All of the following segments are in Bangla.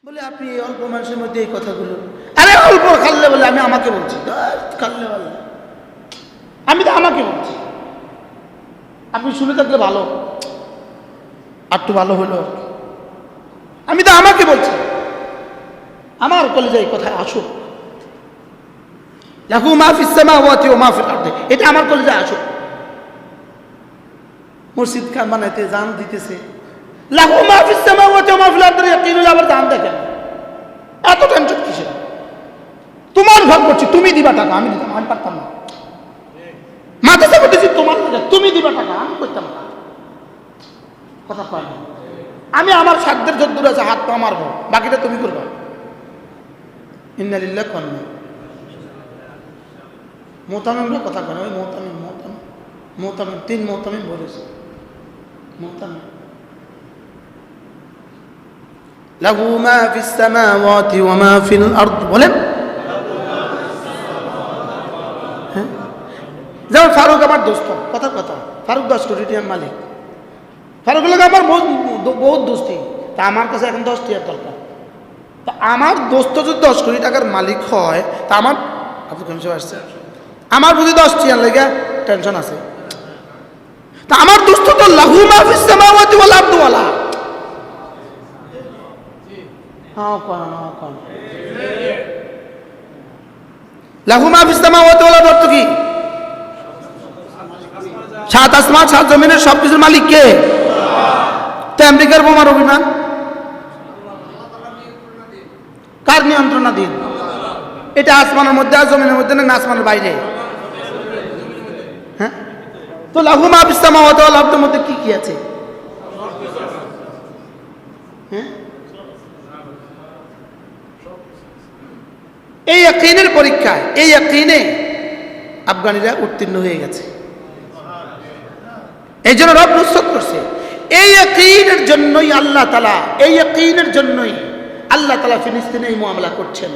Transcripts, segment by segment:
বলে আপনি এই অল্প মানুষের মধ্যে এই কথাগুলো, আরে অল্প খাল্লে বলে আমি আমাকে বলছি, খাল্লে বলে আমি তো আমাকে বলছি, আপনি শুনে থাকলে ভালো, আর একটু ভালো হলো, আমি তো আমাকে বলছি, আমার কলেজে এই কথা আসুক, লাহু মা ফিস সামাওয়াতি ওয়া মা ফিল আরদি, এটা আমার কলেজে আসুক। মসজিদ খান বানাইতে জান দিতেছে, লাহু মা ফিস সামাওয়াতি ওয়া মা ফিল আরদি, ইয়াকিনুল আবার জান দেখেন, এত টেনশন কিসের? তোমার ভাগ করছি, তুমি দিবা টাকা, আমি দিতাম, আমি পারতাম না, মাথাতে করতেছি তোমার, তুমি দিবা টাকা, আমি করতাম না, কথা কয় না। আমি আমার সাধ্যের যদ্দূর আছে হাত পা মারবো, বাকিটা তুমি করবা। ইন্না লিল্লাহি ওয়া ইন্না ইলাইহি। মোতামিমরা কথা কয় না, ওই মোতামিম 3 মোতামিম বলেছে, মোতামিম লাহু মা ফিস সামাওয়াতি ওয়া মা ফিল আরদ, বলেন। যেমন ফারুক আমার দোস্ত, কথা ফারুক 10 কোটি টাকার মালিক, ফারুক লোক আমার বহুত দোস্তি, তা আমার কাছে এখন 10 টাকার দরকার, তা আমার দোস্ত যদি 10 কোটি টাকার মালিক হয়, তা আমার আসছে, আমার বুঝি 10 টাকার লেগে টেনশন আছে, তা আমার দোস্ত তো লাহু মা ফিস সামাওয়াতি ওয়াল আরদি ওয়ালা, লাহু মা ফিস সামাওয়াতি ওয়াল আরদি অর্থ কি? 7 আসমান 7 জমিনের সবকিছুর মালিক কে? তো আমেরিকার বোমার অভিমান কার নিয়ন্ত্রণাধীন? এটা আসমানের মধ্যে আর জমিনের মধ্যে, না আসমানের বাইরে? হ্যাঁ, তো লাহু মা ফিস সামাওয়াতি ওয়াল আরদির মধ্যে কি কি আছে? হ্যাঁ, এই ইয়াকিনের পরীক্ষায়, এই ইয়াকিনে আফগানিরা উত্তীর্ণ হয়ে গেছে, এই জন্য রব নুসরত করছে। এই ইয়াকিনের জন্যই আল্লাহ তাআলা, এই ইয়াকিনের জন্যই আল্লাহ তাআলা ফিলিস্তিনে এই মুআমলা করছেন।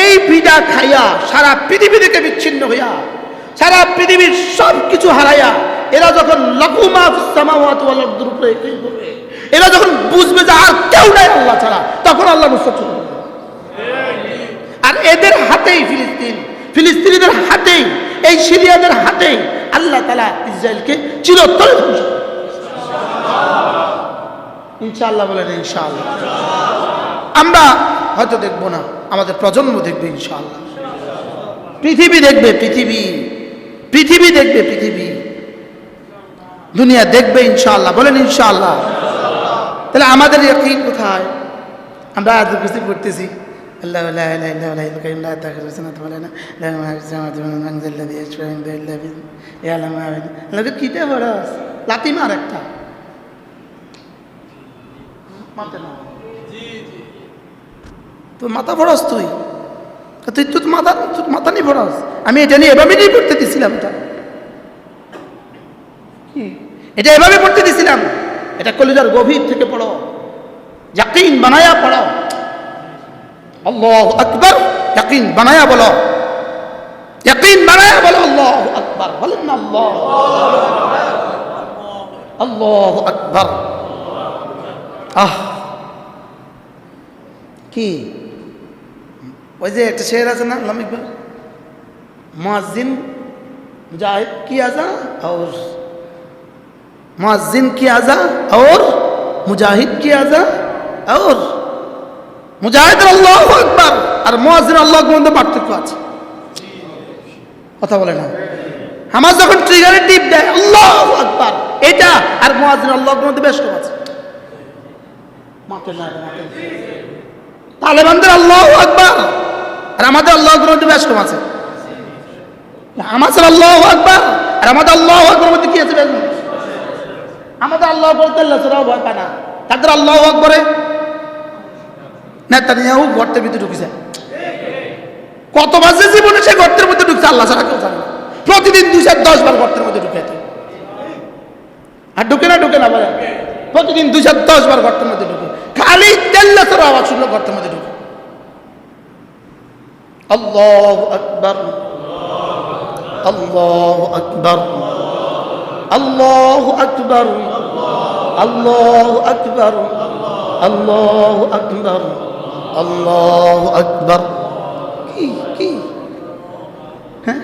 এই বিদা খাইয়া সারা পৃথিবী থেকে বিচ্ছিন্ন হইয়া, সারা পৃথিবীর সব কিছু হারাইয়া, এরা যখন লাহু মা ফিস সামাওয়াতি ওয়াল আরদির উপরে ইয়াকিন করবে, এরা যখন বুঝবে যে আর কেউ নাই আল্লাহ ছাড়া, তখন আল্লাহ নুসরত করবে। আর এদের হাতেই ফিলিস্তিনিদের হাতেই, এই সিরিয়াদের হাতেই আল্লাহ তাআলা ইসরায়েলকে চিরতরে ধ্বংস করবে ইনশাআল্লাহ। বলেন ইনশাআল্লাহ। আমরা হয়তো দেখবো না, আমাদের প্রজন্ম দেখবে ইনশাআল্লাহ, পৃথিবী দেখবে, পৃথিবী দেখবে, পৃথিবী দুনিয়া দেখবে ইনশাআল্লাহ। বলেন ইনশাআল্লাহ। তাহলে আমাদের ইয়াকিন কোথায়? আমরা আজ কিছু করতেছি, আল্লাহ লা ইলাহা ইল্লা হুয়াল হাইয়ুল কাইয়্যুম লা তাখুযুহু সিনাতুন ওয়া লা নাওম লাহু মা ফিস সামাওয়াতি ওয়া মা ফিল আরদি ইয়াশফা'u ইনদাহু ইল্লা বিইذনিহি ইয়া'লামু মা বাইনা আইদিহিম। কিটা বড়স লাতি মার একটা মাথা না, তো মাথা বড়স তুই তো মাথা নি বড়স। আমি এটা নিয়ে এভাবে নিয়ে পড়তে দিছিলাম, এটা এভাবে পড়তে দিছিলাম, এটা কলিজার গভীর থেকে পড়ো, ইয়াকিন বানায়া পড়ো। আল্লাহু আকবার, ইয়াকিন বানায়া বলো, ইয়াকিন বানায়া বলো আল্লাহু আকবার। বলেন না আল্লাহু আকবার। কি ওই যে একটা শের আছে না, আল্লামা ইকবাল, মুয়াজ্জিন মুজাহিদ কি আজা और मुअज्जिन की आजा और मुजाहिद की आजा और मुजाहिद আল্লাহু আকবার আর মুয়াজ্জিন আল্লাহু মধ্যে পার্থক্য আছে, কথা বলে না। আমার যখন ট্রিগারে টিপ দেয় আল্লাহু আকবার, এটা আর মুয়াজ্জিন আল্লাহু মধ্যে বেশ কম আছে। তালেবানদের আল্লাহু আকবার আর আমাদের আল্লাহু মধ্যে বেশ কম আছে। আমাদের আল্লাহু আকবার আর আমাদের আল্লাহু আকবার মধ্যে কি আছে? আমাদের আল্লাহ বলতে আল্লাহরাও ভয় পায় না, তাদের আল্লাহু আকবরে নেতানিয়াহু গর্তের ভিতরে ঢুকেছে। কত বাজে জীবনে সে গর্তের মধ্যে ঢুকছে আল্লাহ ছাড়া কেউ জানে না। প্রতিদিন 210 বার গর্তের মধ্যে ঢুকে, আর ঢুকে না বলে, প্রতিদিন 210 বার গর্তের মধ্যে ঢুকে, খালি তেল্লাসের আওয়াজ শুনলো গর্তের মধ্যে ঢুকে। আল্লাহু আকবার, আল্লাহু আকবার, আল্লাহু আকবার, আল্লাহু আকবার, আল্লাহু আকবার, আল্লাহু আকবার। কি কি হ্যাঁ,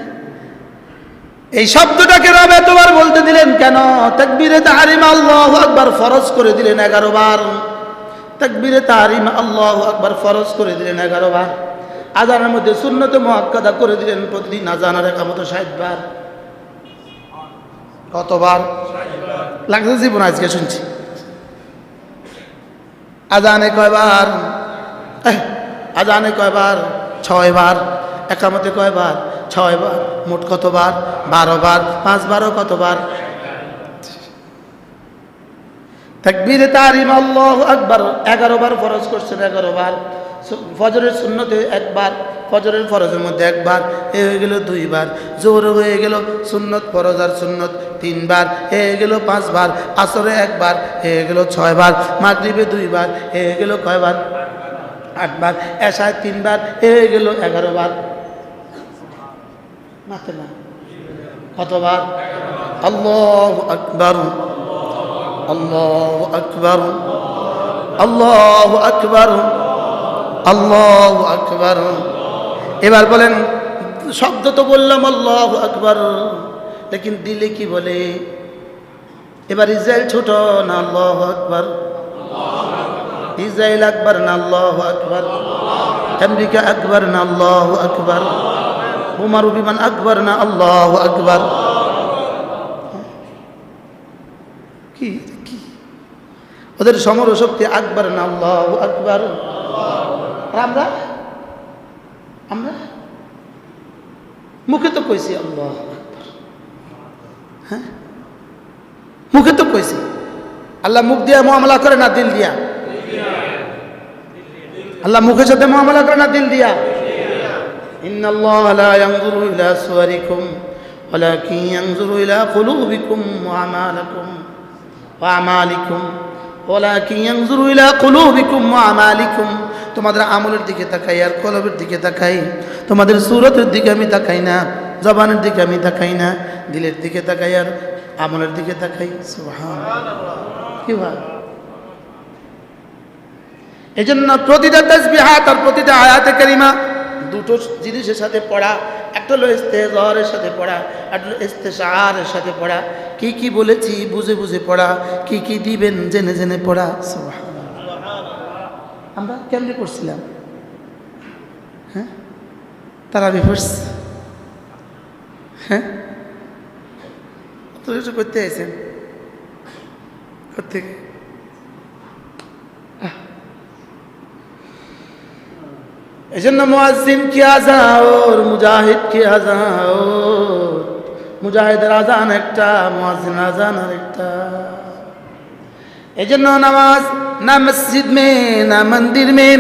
এই শব্দটাকে রব এতবার বলতে দিলেন কেন? তাকবীরে তাহরিমা আল্লাহু আকবার ফরজ করে দিলেন 11 বার। তাকবীরে তাহরিমা আল্লাহু আকবার ফরজ করে দিলেন 11 বার। আযানের মধ্যে সুন্নতে মুআক্কাদা করে দিলেন প্রতিদিন আযান আর ইকামত 60 বার। কতবার লাগছে জীবন আজকে শুনছি। আযানে কয়বার? আযানে কয়বার? 6 বার। ইকামতে কয়বার? 6 বার। মোট কতবার? 12 বার। 5 বারও কতবার? তাকবীরে তাহরিমা আল্লাহু আকবার 11 বার ফরজ করছেন, 11 বার। ফজরের সুন্নতে 1 বার, ফজরের ফরজের মধ্যে 1 বার, এ হয়ে গেল 2 বার। জোহর হয়ে গেল সুন্নত ফরজ আর সুন্নত 3 বার, এ হয়ে গেল 5 বার। আসরে 1 বার, এ হয়ে গেল 6 বার। মাগরিবে 2 বার, এ হয়ে গেল কয় বার? 8 বার। এশায় 3 বার, এ হয়ে গেল 11 বার। মাতে না কতবার? আল্লাহু আকবার, আল্লাহু আকবার, আল্লাহু আকবার, আল্লাহু আকবার। এবার বলেন, শব্দ তো বললাম আল্লাহু আকবার, লেকিন দিলে কি বলে? এবার ইসরায়েল ছোট না আল্লাহু আকবার? ইসরায়েল আকবার না আল্লাহু আকবার? আমেরিকা আকবার না আল্লাহু আকবার? উমার বিমান আকবার না আল্লাহু আকবার? কি কি ওদের সমর শক্তি আকবার না আল্লাহু আকবার? আমরা আমরা মুখে তো কইছি আল্লাহু আকবার, হ্যাঁ মুখে তো কইছি। আল্লাহ মুখ দিয়া মুআমালা করে না দিল দিয়া? আল্লাহ মুখের সাথে মুআমালা করে না দিল দিয়া? ইন্নাল্লাহা লা ইয়ানজুরু ইলা সুওয়ারিকুম ওয়ালাকিন ইয়ানজুরু ইলা কুলুবিকুম ওয়া আমালাকুম ওয়া আমালিকুম ওয়ালাকিন ইয়ানজুরু ইলা কুলুবিকুম ওয়া আমালিকুম। তোমাদের আমলের দিকে তাকাই আর কলবের দিকে তাকাই। তোমাদের সুরতের দিকে আমি তাকাই না, জবানের দিকে আমি তাকাই না, দিলের দিকে তাকাই আর আমলের দিকে তাকাই। সুবহানাল্লাহ। কি ভাই, এজন্য প্রতিটা তাসবিহাত আর প্রতিটা আয়াতে কারিমা দুটো জিনিসের সাথে পড়া। একটা হলো ইস্তেগফারের সাথে পড়া, একটা হলো ইস্তেশারের সাথে পড়া। কি কি বলেছি বুঝে বুঝে পড়া, কি কি দিবেন জেনে জেনে পড়া। সুবহানাল্লাহ। আমরা কেমনে করছিলাম? হ্যাঁ তারাবি পড়ছি, হ্যাঁ তো কিছু করতে আইছেন কোথেকে? এই জন্য মুয়াজ্জিন কি আযান, মুজাহিদ কি আযান। মুজাহিদের আযান একটা, মুয়াজ্জিনের আযান আরেকটা। এই জন্য নামাজ না মসজিদ में ना मंदिर में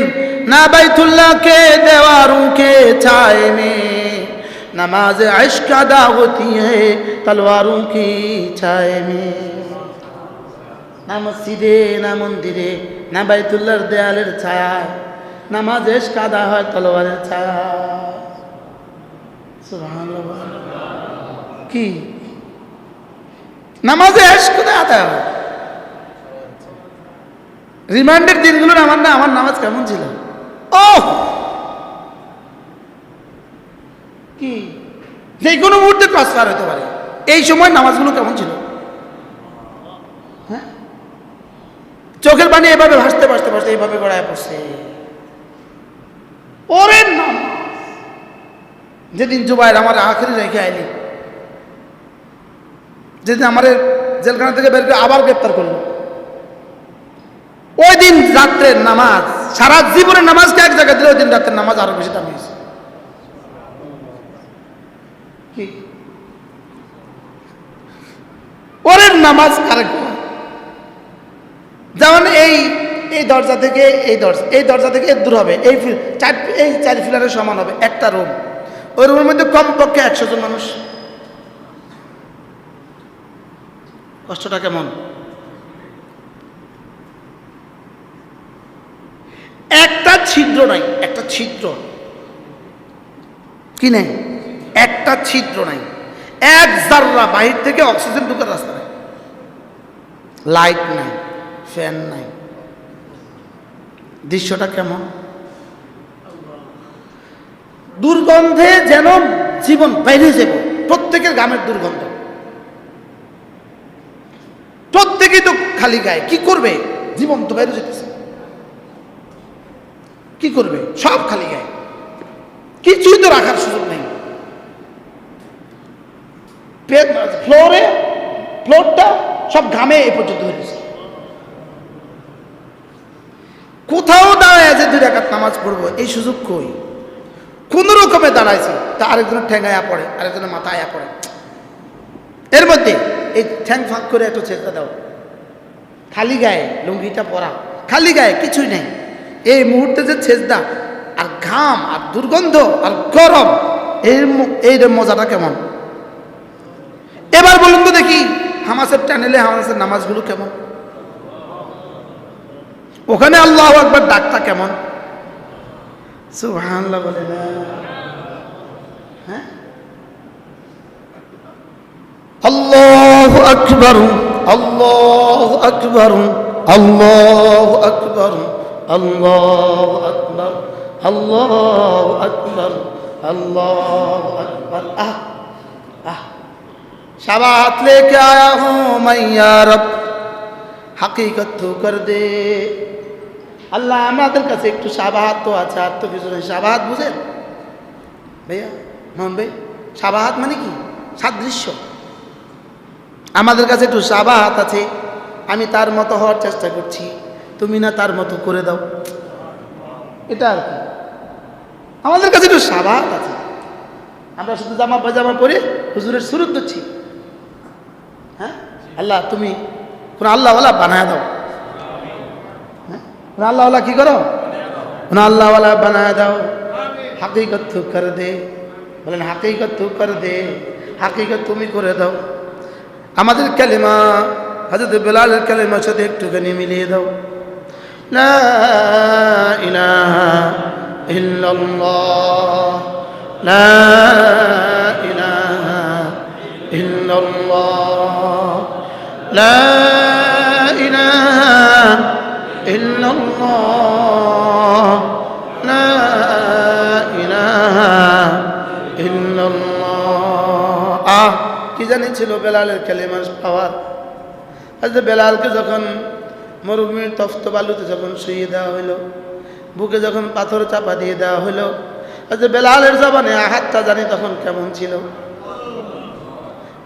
ना बैतुल्लाह के दीवारों के छाए में नमाज इश्क अदा होती है तलवारों की छाए में। ना मस्जिदे ना मंदिरे ना बैतुल्लाहर দেয়ালের ছায়ায় নামাজ ইশক আদা হয় তলোয়ারের ছায়া। সুবহানাল্লাহ। কি নামাজে ইশক আদা হয়? রিমান্ডের দিনগুলো আমার না, আমার নামাজ কেমন ছিল? ও কি যে কোনো মুহূর্তে ট্রান্সফার হতে পারে। এই সময় নামাজগুলো কেমন ছিল? হ্যাঁ চোখের পানি এভাবে ভাসতে ভাসতে ভাসতে এইভাবে গড়ায় পড়ছে। ওরে নাম যেদিন জুবাইর আমার আখেরি রেখে আইলি, যেদিন আমার জেলখানা থেকে বের করে আবার গ্রেপ্তার করলো, ওই দিন রাত্রের নামাজ সারা জীবনের নামাজকে এক জায়গায় দিলে ওই দিন রাত্রের নামাজ আরো বেশি দামি হয়েছে। কি ওরের নামাজ কারেক্ট। যেমন এই এই দরজা থেকে এই দরজা থেকে দূর হবে, এই 4 ফিলারের সমান হবে একটা রুম। ওই রুমের মধ্যে কমপক্ষে 100 জন মানুষ। কষ্টটা কেমন? একটা ছিদ্র নাই, একটা ছিদ্র কি নাই, একটা ছিদ্র নাই, এক জাররা বাহির থেকে অক্সিজেন ঢুকার রাস্তা নাই, লাইট নাই, ফ্যান নাই। দৃশ্যটা কেমন? দুর্গন্ধে যেন জীবন বাইরে যাব, প্রত্যেকের গামের দুর্গন্ধ, প্রত্যেকেই তো খালি গায়ে, কি করবে? জীবন তো বাইরে যেতেছে, কি করবে? সব খালি গায়ে, কিছুই তো রাখার সুযোগ নেই। ফ্লোরটা সব ঘামে এ পর্যন্ত হয়েছে। কোথাও দাঁড়ায় যে 2 রাকাত নামাজ পড়বো এই সুযোগ কই? কোন রকমে দাঁড়াইছে, তা আরেকজনের ঠ্যাং আয়া পড়ে, আরেকজনের মাথা আয়া পড়ে। এর মধ্যে এই ঠ্যাং ফাঁক করে একটু ছেড়ে দাও, খালি গায়ে লুঙ্গিটা পরা, খালি গায়ে, কিছুই নেই। এই মুহূর্তে যে ছেজদা আর ঘাম আর দুর্গন্ধ আর গরম, এই মজাটা কেমন? এবার বলুন তো দেখি, হামাসের টানেলে হামাসের নামাজগুলো কেমন? ওখানে আল্লাহু আকবার ডাকটা কেমন? সুবহানাল্লাহ বলে না? হ্যাঁ, আল্লাহু আকবার, আল্লাহু আকবার, আল্লাহু আকবার, আল্লাহু আকবার, আল্লাহু আকবার, আল্লাহু আকবার। আহ আহ, शबात लेके आया हूँ मैं या रब, हकीकत तो कर दे। আল্লাহ আমাদের কাছে একটু শাবাহাত তো আছে, আর তো কিছু নেই। শাবাহাত বুঝেন ভাইয়া, মোহন ভাই? শাবাহাত মানে কি? সাদৃশ্য। আমাদের কাছে একটু শাবাহাত আছে, আমি তার মতো হওয়ার চেষ্টা করছি, তুমি না তার মতো করে দাও, এটা আর কি। আমাদের কাছে একটু শাবাহাত আছে, আমরা শুধু জামা পাজামা পরে হুজুরের সুরত দিচ্ছি। হ্যাঁ, আল্লাহ তুমি কোন আল্লাহওয়ালা বানায় দাও। হ্যাঁ, কোন আল্লাহওয়ালা কি করো? কোন আল্লাহওয়ালা বানায় দাও। হাকিকত তো কর দে, বলেন হাকিকত তো কর দে, হাকিকত তুমি করে দাও। আমাদের কালেমা হযরত বেলালের কালেমার সাথে একটুখানি মিলিয়ে দাও। লা ইলাহা ইল্লাল্লাহ, লা ইলাহা ইল্লাল্লাহ, লা ইলাহা ইল্লাল্লাহ, লা ইলাহা ইল্লাল্লাহ। কি জানিছিল বেলালের কালেমার পাওয়ার? আজকে বেলালকে যখন মরুভূমির তপ্ত বালুতে যখন শুইয়ে দেওয়া হইল, বুকে যখন পাথর চাপা দিয়ে দেওয়া হইল, আজকে বেলালের জবানে আহাতটা জানি তখন কেমন ছিল।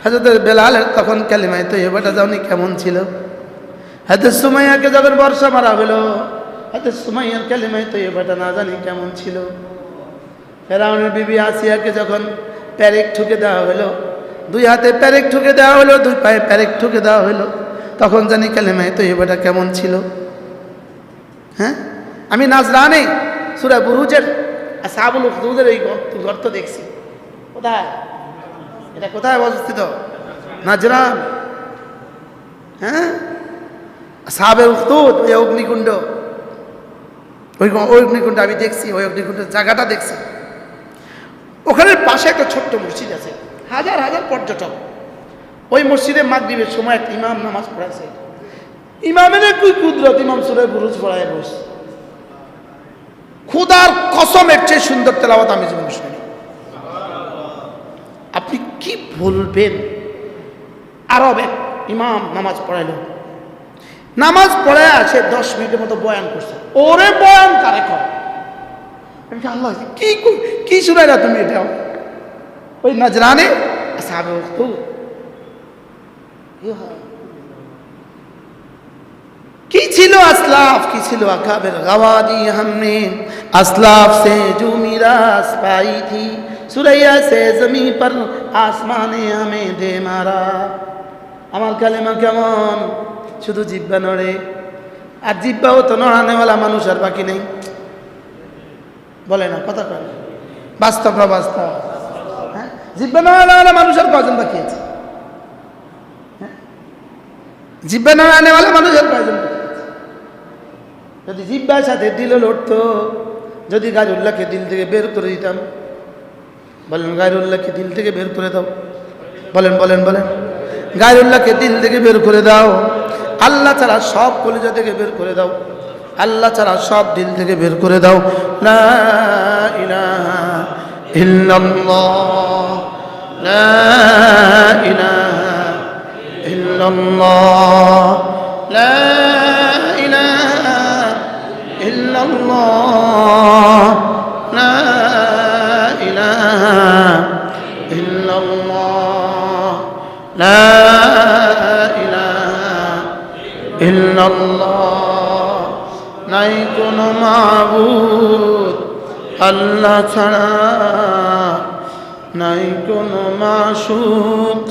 হযরত বেলালের তখন কালিমায়ে তয়্যিবাটা জানি কেমন ছিল। হযরত সুমাইয়াকে যখন বর্ষা মারা হইল, হযরত সুমাইয়ার কালিমায়ে তয়্যিবাটা না জানি কেমন ছিল। ফেরাউনের বিবি আসিয়াকে যখন প্যারেক ঠুকে দেওয়া হইল, 2 হাতে প্যারেক ঠুকে দেওয়া হইল, 2 পায়ে প্যারেক ঠুকে দেওয়া হইল, তখন জানি কালিমায়ে তয়্যিবাটা কেমন ছিল। হ্যাঁ, আমি নাজরানে সূরা বুরুজের আসহাবুল উখদুদের এই গর্ত দেখছি। কোথায় এটা? কোথায় অবস্থিত? নাজরান। হ্যাঁ, আসহাবে উখদুদ, ওই অগ্নিকুণ্ড, ওই অগ্নিকুণ্ড আমি দেখছি, ওই অগ্নিকুণ্ডের জায়গাটা দেখছি। ওখানের পাশে একটা ছোট্ট মসজিদ আছে, হাজার হাজার পর্যটক। ওই মসজিদে মাগরিবের সময় একটা ইমাম নামাজ পড়াইছে। ইমামের কুই কুদরত, ইমাম সূরা বুরুজ পড়ায় বস। খোদার কসমের চেয়ে সুন্দর তেলাওয়াত আমি জীবনে শুনি। আপনি কি বলবেন? আরবে ইমাম নামাজ পড়াইলো, নামাজ পড়ায় আসে 10 মিনিটের মতো বয়ান করছে। ওরে বয়ান কারে করে? আল্লাহ কি কি শুনাইলা তুমি? এটা ওই নাজরানে আসহাবে উখদুদ। কি ছিল আসলাফ, কি ছিল আকাবের গওয়াদি, हमने আসলাফ से जो मिरास पाई थी, सुरैया से जमी पर आसमाने हमें दे मारा। আমার কালেমা কেমন? শুধু জিহ্বা নড়ে, আর জিহ্বাও তো নড়ানেওয়ালা মানুষ আর বাকি নেই। বলে না কথা কয়? বাস্তব না বাস্তব? হ্যাঁ, জিহ্বা নড়ানেওয়ালা মানুষ আর কয়জন বাকি আছে? জিহ্বা নড়ানেওয়ালা মানুষ আর কয়জন? যদি জিহ্বার সাথে দিল লড়তো, যদি গায়রুল্লাহকে দিল থেকে বের করে দিতাম, বলেন গায়রুল্লাহকে দিল থেকে বের করে দাও, বলেন বলেন বলেন, গায়রুল্লাহকে দিল থেকে বের করে দাও, আল্লাহ ছাড়া সব কলিজা থেকে বের করে দাও। আল্লাহ ছাড়া সব দিল থেকে বের করে দাও। লা ইলাহা ইল্লাল্লাহ, লা ইলাহা ইল্লাল্লাহ, লা ইলাহা ইল্লাল্লাহ, লা ইলাহা ইল্লাল্লাহ, লা ইলাহা ইল্লাল্লাহ। নাই কোনো মাবুদ আল্লাহ ছাড়া, নাই কোনো মাশুক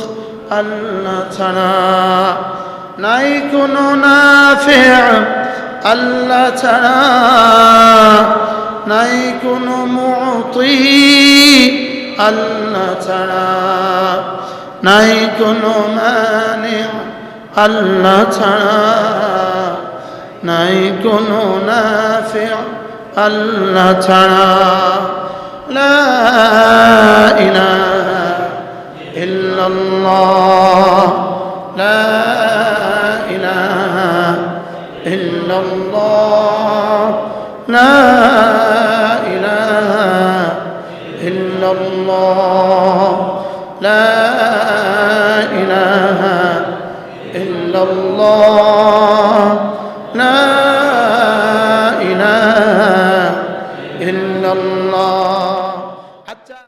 আল্লাহ ছাড়া, নাই কোনো নাফি' আল্লাহ ছাড়া, নাই কোনো মুতি আল্লাহ ছাড়া, নাই কোনো মানি' আল্লাহ ছাড়া, নাই কোনো নাফি' আল্লাহ ছাড়া। লা ইলাহা ইল্লাল্লাহ, লা ইলাহা ইল্লাল্লাহ, লা ইলাহা ইল্লাল্লাহ, লা ইলাহা ইল্লাল্লাহ, লা